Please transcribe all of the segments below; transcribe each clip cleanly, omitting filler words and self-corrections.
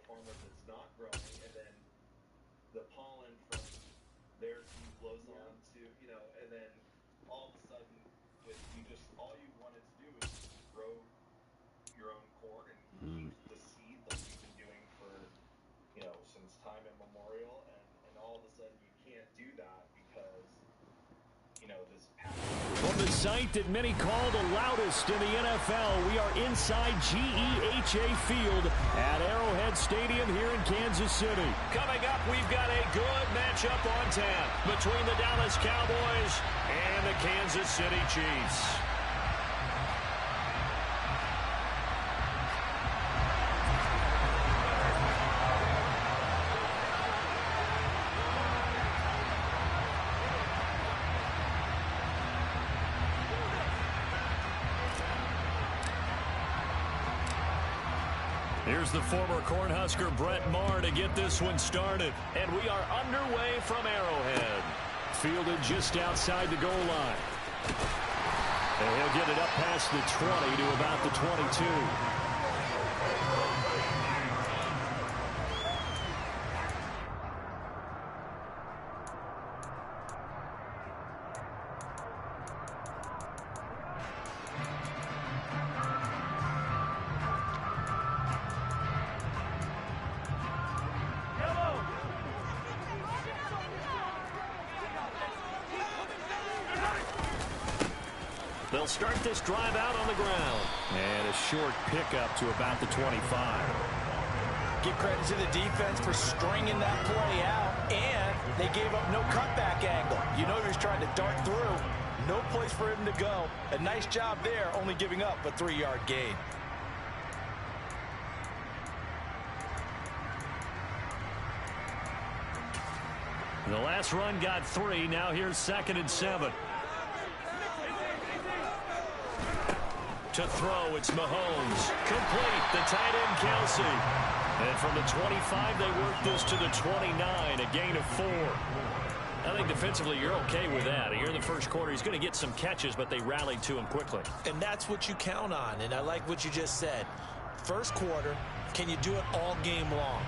farmer that's not growing, and then the pollen from their seed blows on to, and then all of a sudden, all you wanted to do is grow your own corn and use the seed like you've been doing for, since time immemorial, and all of a sudden you can't do that because, this pattern. From the site that many call the loudest in the NFL, we are inside GEHA Field at Arrowhead Stadium here in Kansas City. Coming up, we've got a good matchup on tap between the Dallas Cowboys and the Kansas City Chiefs. Here's the former Cornhusker Brett Maher to get this one started. And we are underway from Arrowhead. Fielded just outside the goal line. And he'll get it up past the 20 to about the 22. They'll start this drive out on the ground. And a short pickup to about the 25. Give credit to the defense for stringing that play out, and they gave up no cutback angle. He was trying to dart through. No place for him to go. A nice job there, only giving up a 3-yard gain. The last run got 3. Now here's 2nd and 7. To throw, it's Mahomes. Complete, the tight end Kelsey. And from the 25, they work this to the 29, a gain of 4. I think defensively you're okay with that. Here in the first quarter, he's going to get some catches, but they rallied to him quickly. And that's what you count on, and I like what you just said. First quarter, can you do it all game long?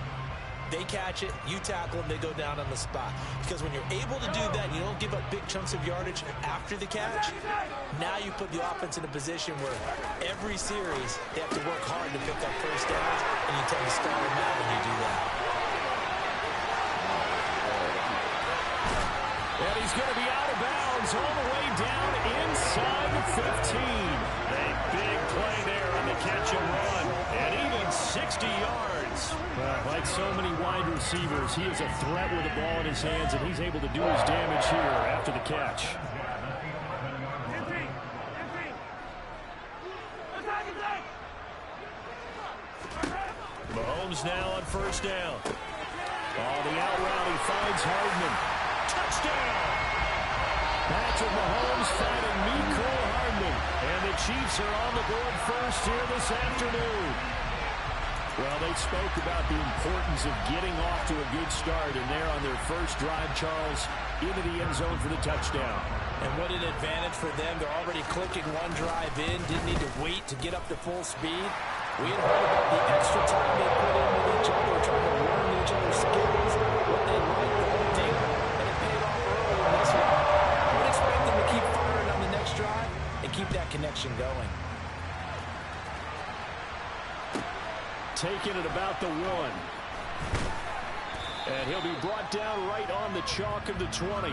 They catch it, you tackle them, they go down on the spot. Because when you're able to do that, you don't give up big chunks of yardage after the catch. Now you put the offense in a position where every series they have to work hard to pick up first downs, and you tend to stall them out when you do that. And he's going to be out of bounds all the way down inside the 15. A big play there on the catch and run. And even 60 yards. Like so many wide receivers, he is a threat with the ball in his hands, and he's able to do his damage here after the catch. Mahomes now on first down. The out route, he finds Hardman. Touchdown! Patrick Mahomes finding Mecole Hardman. And the Chiefs are on the board first here this afternoon. Well, they spoke about the importance of getting off to a good start, and they're on their first drive, Charles, into the end zone for the touchdown. And what an advantage for them. They're already clicking one drive in, didn't need to wait to get up to full speed. We had heard about the extra time they put in with each other, trying to learn each other's skills, what they like, the whole deal, and it paid off early in this one. I would expect them to keep firing on the next drive and keep that connection going. Taking it about the 1. And he'll be brought down right on the chalk of the 20.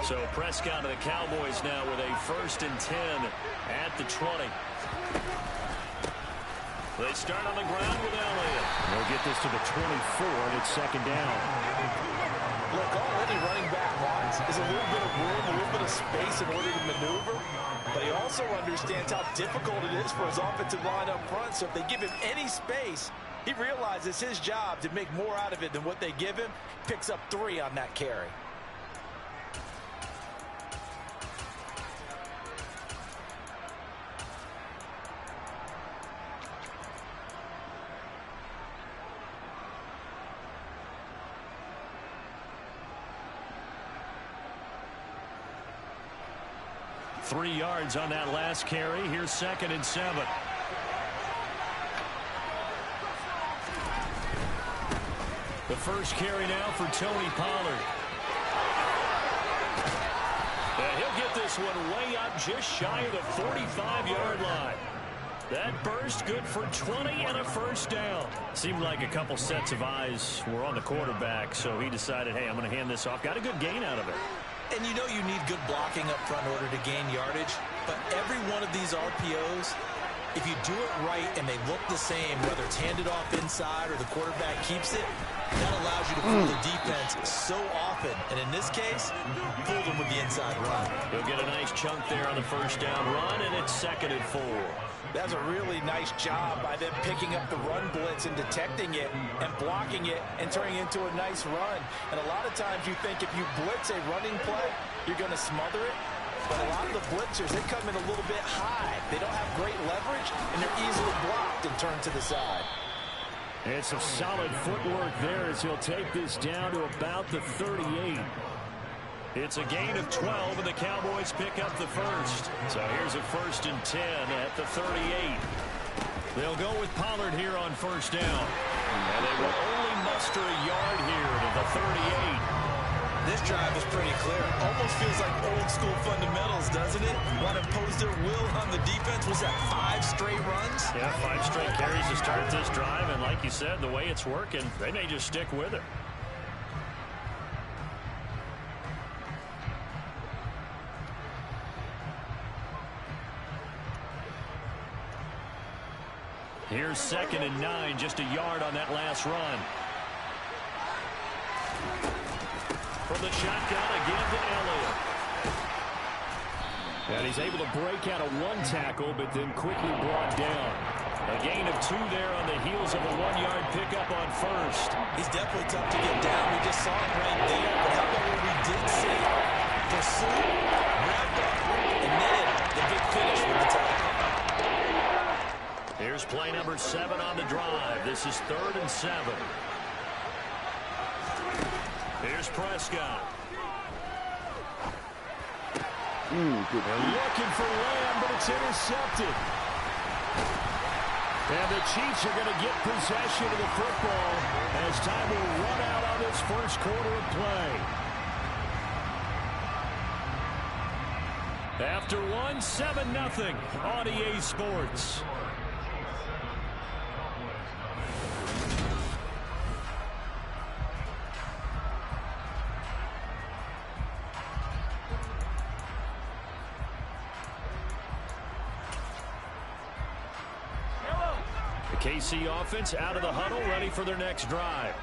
So Prescott of the Cowboys now with a 1st and 10 at the 20. They start on the ground with Elliott. They'll get this to the 24, and it's 2nd down. Look, all any running back wants is a little bit of room, a little bit of space in order to maneuver. But he also understands how difficult it is for his offensive line up front. So if they give him any space, he realizes his job to make more out of it than what they give him. Picks up 3 on that carry. Three yards on that last carry. Here's 2nd and 7. The first carry now for Tony Pollard. And he'll get this one way up just shy of the 45-yard line. That burst good for 20 and a first down. Seemed like a couple sets of eyes were on the quarterback, so he decided, hey, I'm going to hand this off. Got a good gain out of it. And you know you need good blocking up front in order to gain yardage. But every one of these RPOs, if you do it right and they look the same, whether it's handed off inside or the quarterback keeps it, that allows you to fool the defense so often. And in this case, fooled them with the inside run. He'll get a nice chunk there on the first down run, and it's 2nd and 4. That's a really nice job by them picking up the run blitz and detecting it and blocking it and turning it into a nice run. And a lot of times you think if you blitz a running play, you're going to smother it. But a lot of the blitzers, they come in a little bit high. They don't have great leverage, and they're easily blocked and turned to the side. And some solid footwork there as he'll take this down to about the 38. It's a gain of 12, and the Cowboys pick up the first. So here's a 1st and 10 at the 38. They'll go with Pollard here on first down. And they will only muster a yard here to the 38. This drive is pretty clear. Almost feels like old school fundamentals, doesn't it? Want to impose their will on the defense. Was that 5 straight runs? Yeah, 5 straight carries to start this drive. And like you said, the way it's working, they may just stick with it. Here's 2nd and 9, just a yard on that last run. From the shotgun again to Elliott. And he's able to break out of 1 tackle, but then quickly brought down. A gain of 2 there on the heels of a 1-yard pickup on first. He's definitely tough to get down. We just saw him right there. But how about what we did see? Pursuit, wrapped up, and then the big finish with the tackle. Here's play number 7 on the drive. This is 3rd and 7. Here's Prescott. They're looking for Lamb, but it's intercepted. And the Chiefs are going to get possession of the football as time will run out on this first quarter of play. After 1, 7-0 on EA Sports. KC offense out of the huddle, ready for their next drive.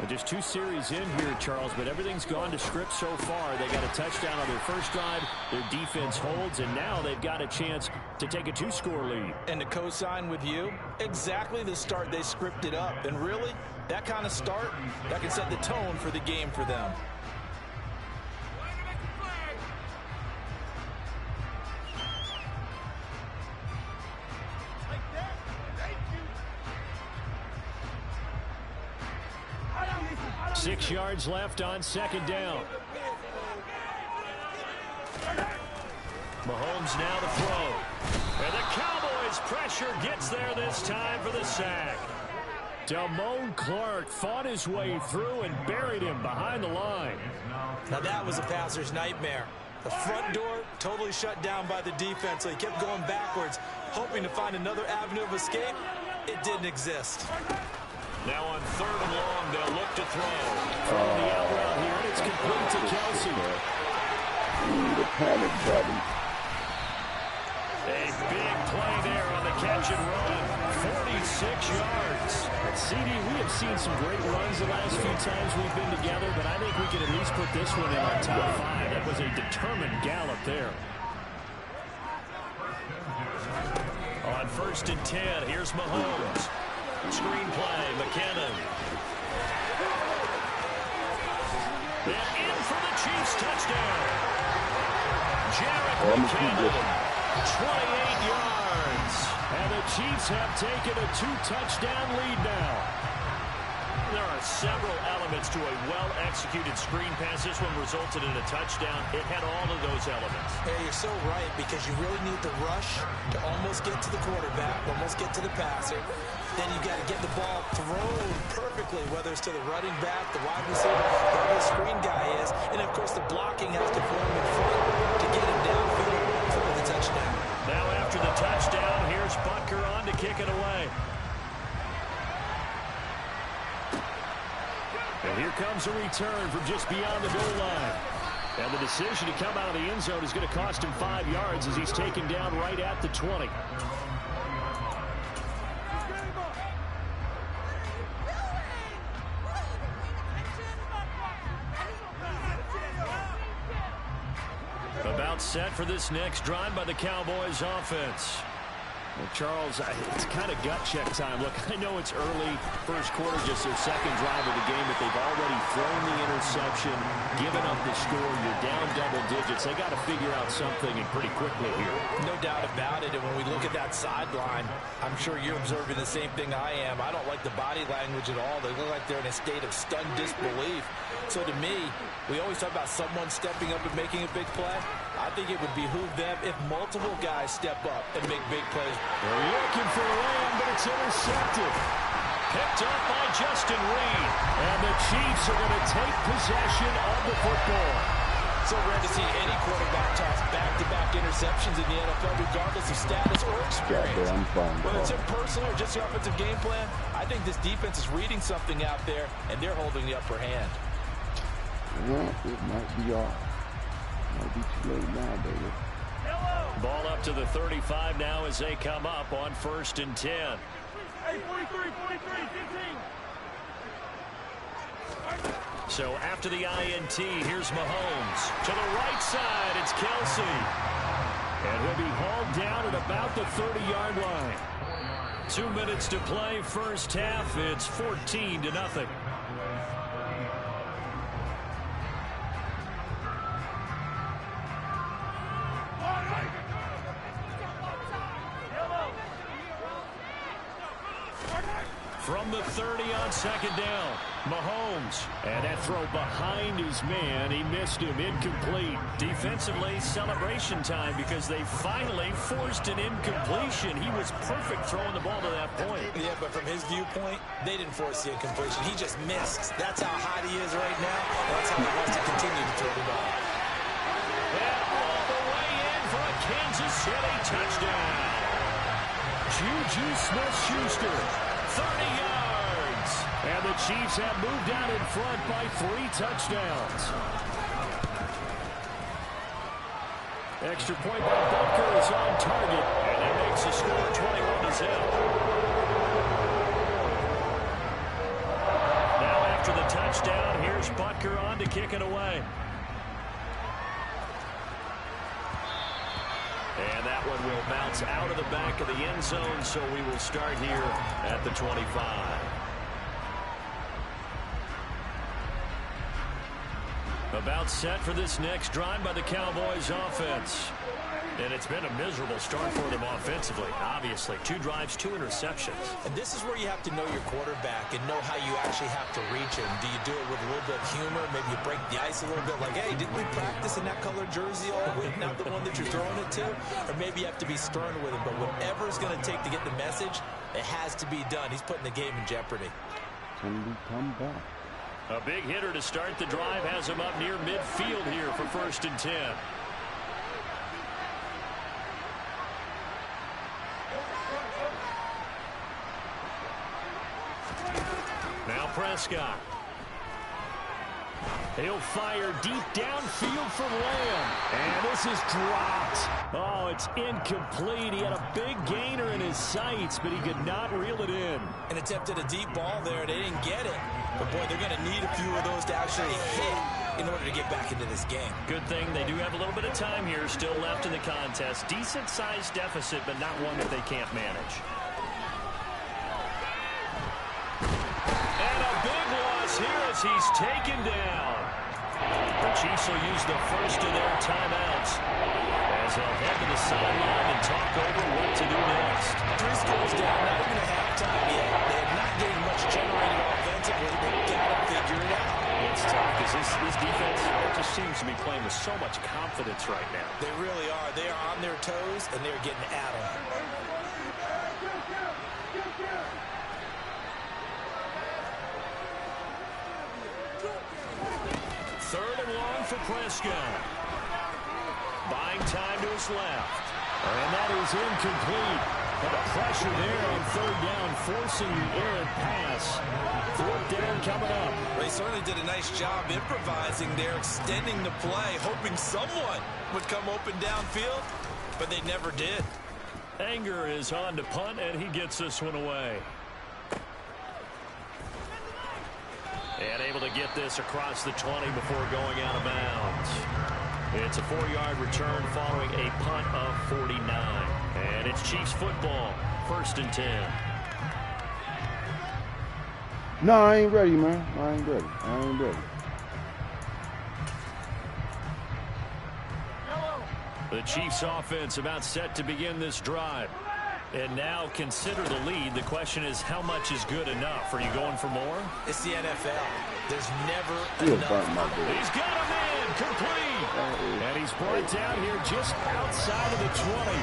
Just 2 series in here, Charles, but everything's gone to script so far. They got a touchdown on their first drive. Their defense holds, and now they've got a chance to take a 2-score lead. And to co-sign with you, exactly the start they scripted up. And really, that kind of start, that can set the tone for the game for them. Six yards left on 2nd down. Mahomes now to throw. And the Cowboys pressure gets there this time for the sack. Damone Clark fought his way through and buried him behind the line. Now that was a passer's nightmare. The front door totally shut down by the defense, so he kept going backwards, hoping to find another avenue of escape. It didn't exist. Now on 3rd and long, they'll look to throw. From the out route here, and it's complete to Kelsey. The panic button. A big play there on the catch and run. 46 yards. CD, we have seen some great runs the last few times we've been together, but I think we can at least put this one in our top 5. That was a determined gallop there. On 1st and 10, here's Mahomes. Screenplay, McKinnon. And in for the Chiefs touchdown. Jarek McKinnon, 28 yards. And the Chiefs have taken a 2-touchdown lead now. There are several elements to a well-executed screen pass. This one resulted in a touchdown. It had all of those elements. Yeah, you're so right, because you really need the rush to almost get to the quarterback, almost get to the passer. Then you got to get the ball thrown perfectly, whether it's to the running back, the wide receiver, whoever the screen guy is. And, of course, the blocking has to form in front to get him downfield for the touchdown. Now after the touchdown, here's Butker on to kick it away. And here comes a return from just beyond the goal line. And the decision to come out of the end zone is going to cost him 5 yards as he's taken down right at the 20. About set for this next drive by the Cowboys offense. Well, Charles, it's kind of gut check time. Look, I know it's early, first quarter, just their second drive of the game, but they've already thrown the interception, given up the score. You're down double digits. They got to figure out something, and pretty quickly here. No doubt about it. And when we look at that sideline, I'm sure you're observing the same thing I am. I don't like the body language at all. They look like they're in a state of stunned disbelief. So to me, we always talk about someone stepping up and making a big play. I think it would behoove them if multiple guys step up and make big plays. They're looking for a layup, but it's intercepted. Picked up by Justin Reed. And the Chiefs are going to take possession of the football. So rare to see any quarterback toss back-to-back interceptions in the NFL, regardless of status or experience. Whether it's impersonal or just the offensive game plan, I think this defense is reading something out there, and they're holding the upper hand. Yeah, it might be off. Might be too late now, baby. Ball up to the 35 now as they come up on 1st and 10. Hey, 43, 15. So after the INT, here's Mahomes. To the right side, it's Kelsey. And he'll be hauled down at about the 30-yard line. 2 minutes to play, first half. It's 14-0. From the 30 on second down, Mahomes. And that throw behind his man. He missed him, incomplete. Defensively, celebration time because they finally forced an incompletion. He was perfect throwing the ball to that point. Yeah, but from his viewpoint, they didn't force the incompletion. He just missed. That's how hot he is right now. That's how he wants to continue to throw the ball. And all the way in for a Kansas City touchdown. Juju Smith-Schuster. 30 yards. And the Chiefs have moved out in front by 3 touchdowns. Extra point by Butker is on target. And that makes the score 21-0. Now after the touchdown, here's Butker on to kick it away. And that one will bounce out of the back of the end zone, so we will start here at the 25. About set for this next drive by the Cowboys offense. And it's been a miserable start for them offensively, obviously. 2 drives, 2 interceptions. And this is where you have to know your quarterback and know how you actually have to reach him. Do you do it with a little bit of humor? Maybe you break the ice a little bit, like, hey, didn't we practice in that color jersey all week, not the one that you're throwing it to? Or maybe you have to be stern with him. But whatever it's going to take to get the message, it has to be done. He's putting the game in jeopardy. Can we come back? A big hitter to start the drive has him up near midfield here for 1st and 10. Now Prescott. He'll fire deep downfield for Lamb. And this is dropped. Oh, it's incomplete. He had a big gainer in his sights, but he could not reel it in. And attempted a deep ball there. They didn't get it. But, boy, they're going to need a few of those to actually hit in order to get back into this game. Good thing they do have a little bit of time here still left in the contest. Decent-sized deficit, but not one that they can't manage. And a big loss here as he's taken down. The Chiefs will use the first of their timeouts as they'll head to the sideline and talk over what to do next. 3 scores down, not even a halftime yet. They're not getting much generated offensively. They've got to figure it out. It's tough because this defense just seems to be playing with so much confidence right now. They really are. They are on their toes, and they're getting at them. Third and long for Prescott. Buying time to his left. And that is incomplete. But the pressure there on third down, forcing the errant pass. Fourth down coming up. They certainly did a nice job improvising there, extending the play, hoping someone would come open downfield, but they never did. Anger is on to punt, and he gets this one away. And able to get this across the 20 before going out of bounds. It's a 4-yard return following a punt of 49. And it's Chiefs football, 1st and 10. No, I ain't ready, man. I ain't ready. The Chiefs offense about set to begin this drive. And now consider the lead. The question is, how much is good enough? Are you going for more? It's the NFL. There's never enough. He's got him in, complete. And he's brought down here just outside of the 20.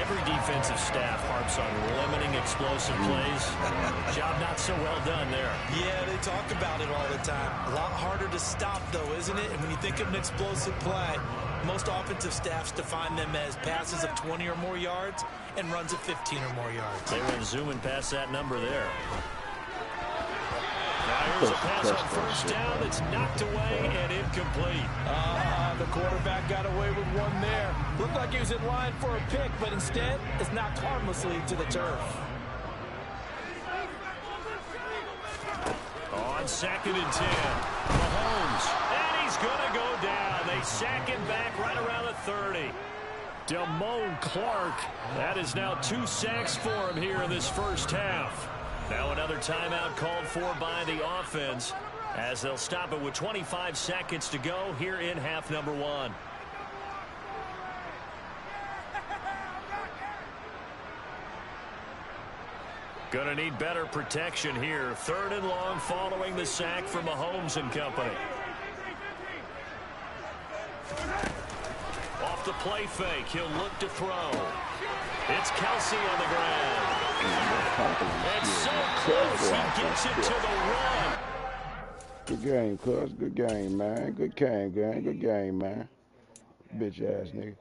Every defensive staff harps on limiting explosive plays. Job not so well done there. Yeah, they talk about it all the time. A lot harder to stop, though, isn't it? And when you think of an explosive play, most offensive staffs define them as passes of 20 or more yards and runs of 15 or more yards. They went zooming past that number there. Now here's a pass on first down that's knocked away and incomplete. The quarterback got away with one there. Looked like he was in line for a pick, but instead it's knocked harmlessly to the turf. On 2nd and 10, Mahomes, and he's going to go down. They sack him back right around the 30. Damone Clark, that is now 2 sacks for him here in this first half. Now another timeout called for by the offense as they'll stop it with 25 seconds to go here in half number 1. Gonna need better protection here. 3rd and long following the sack from Mahomes and company. Off the play fake, he'll look to throw. It's Kelsey on the ground. It's so close, he gets it to the 1. Good game, cuz. Good game, man. Good game, man. Bitch ass nigga.